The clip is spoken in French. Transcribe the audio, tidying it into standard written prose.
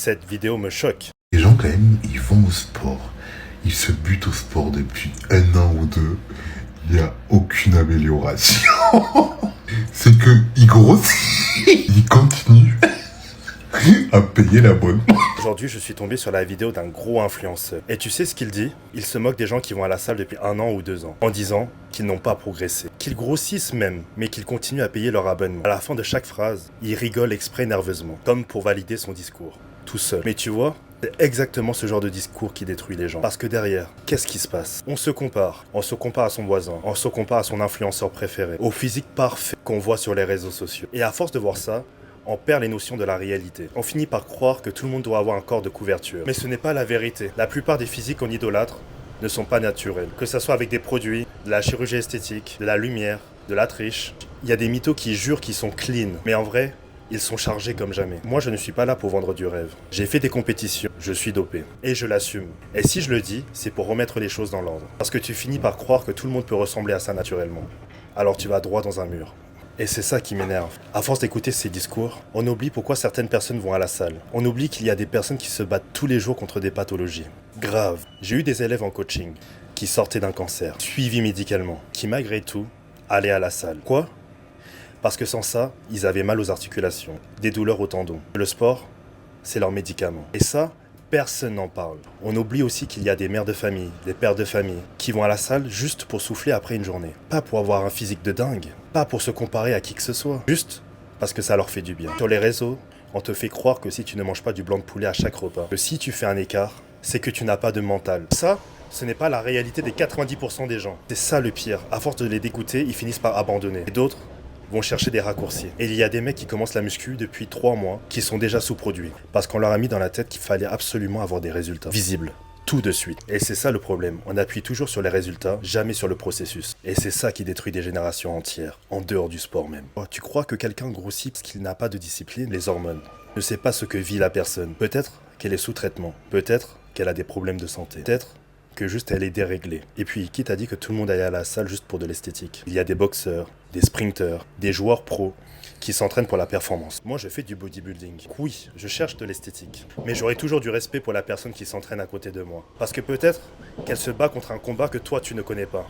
Cette vidéo me choque. Les gens, quand même, ils vont au sport. Ils se butent au sport depuis 1 an ou 2. Il n'y a aucune amélioration. C'est que ils grossissent. Ils continuent à payer l'abonnement. Aujourd'hui, je suis tombé sur la vidéo d'un gros influenceur. Et tu sais ce qu'il dit? Il se moque des gens qui vont à la salle depuis 1 an ou 2 ans, en disant qu'ils n'ont pas progressé, qu'ils grossissent même, mais qu'ils continuent à payer leur abonnement. À la fin de chaque phrase, il rigole exprès nerveusement, comme pour valider son discours, tout seul. Mais tu vois, c'est exactement ce genre de discours qui détruit les gens. Parce que derrière, qu'est-ce qui se passe? On se compare à son voisin, on se compare à son influenceur préféré, au physique parfait qu'on voit sur les réseaux sociaux. Et à force de voir ça, on perd les notions de la réalité. On finit par croire que tout le monde doit avoir un corps de couverture. Mais ce n'est pas la vérité. La plupart des physiques qu'on idolâtre ne sont pas naturels. Que ce soit avec des produits, de la chirurgie esthétique, de la lumière, de la triche. Il y a des mythos qui jurent qu'ils sont clean. Mais en vrai, ils sont chargés comme jamais. Moi, je ne suis pas là pour vendre du rêve. J'ai fait des compétitions, je suis dopé. Et je l'assume. Et si je le dis, c'est pour remettre les choses dans l'ordre. Parce que tu finis par croire que tout le monde peut ressembler à ça naturellement. Alors tu vas droit dans un mur. Et c'est ça qui m'énerve. À force d'écouter ces discours, on oublie pourquoi certaines personnes vont à la salle. On oublie qu'il y a des personnes qui se battent tous les jours contre des pathologies. Grave. J'ai eu des élèves en coaching qui sortaient d'un cancer, suivis médicalement, qui malgré tout allaient à la salle. Quoi? Parce que sans ça, ils avaient mal aux articulations, des douleurs aux tendons. Le sport, c'est leur médicament. Et ça, personne n'en parle. On oublie aussi qu'il y a des mères de famille, des pères de famille, qui vont à la salle juste pour souffler après une journée. Pas pour avoir un physique de dingue, pas pour se comparer à qui que ce soit. Juste parce que ça leur fait du bien. Sur les réseaux, on te fait croire que si tu ne manges pas du blanc de poulet à chaque repas, que si tu fais un écart, c'est que tu n'as pas de mental. Ça, ce n'est pas la réalité des 90% des gens. C'est ça le pire. À force de les dégoûter, ils finissent par abandonner. Et d'autres vont chercher des raccourcis. Et il y a des mecs qui commencent la muscu depuis 3 mois, qui sont déjà sous-produits. Parce qu'on leur a mis dans la tête qu'il fallait absolument avoir des résultats visibles. Tout de suite. Et c'est ça le problème. On appuie toujours sur les résultats, jamais sur le processus. Et c'est ça qui détruit des générations entières, en dehors du sport même. Oh, tu crois que quelqu'un grossit parce qu'il n'a pas de discipline? Les hormones. Ne sait pas ce que vit la personne. Peut-être qu'elle est sous traitement. Peut-être qu'elle a des problèmes de santé. Peut-être que juste elle est déréglée. Et puis, qui t'a dit que tout le monde allait à la salle juste pour de l'esthétique? Il y a des boxeurs, des sprinteurs, des joueurs pros qui s'entraînent pour la performance. Moi, je fais du bodybuilding. Oui, je cherche de l'esthétique. Mais j'aurai toujours du respect pour la personne qui s'entraîne à côté de moi. Parce que peut-être qu'elle se bat contre un combat que toi, tu ne connais pas.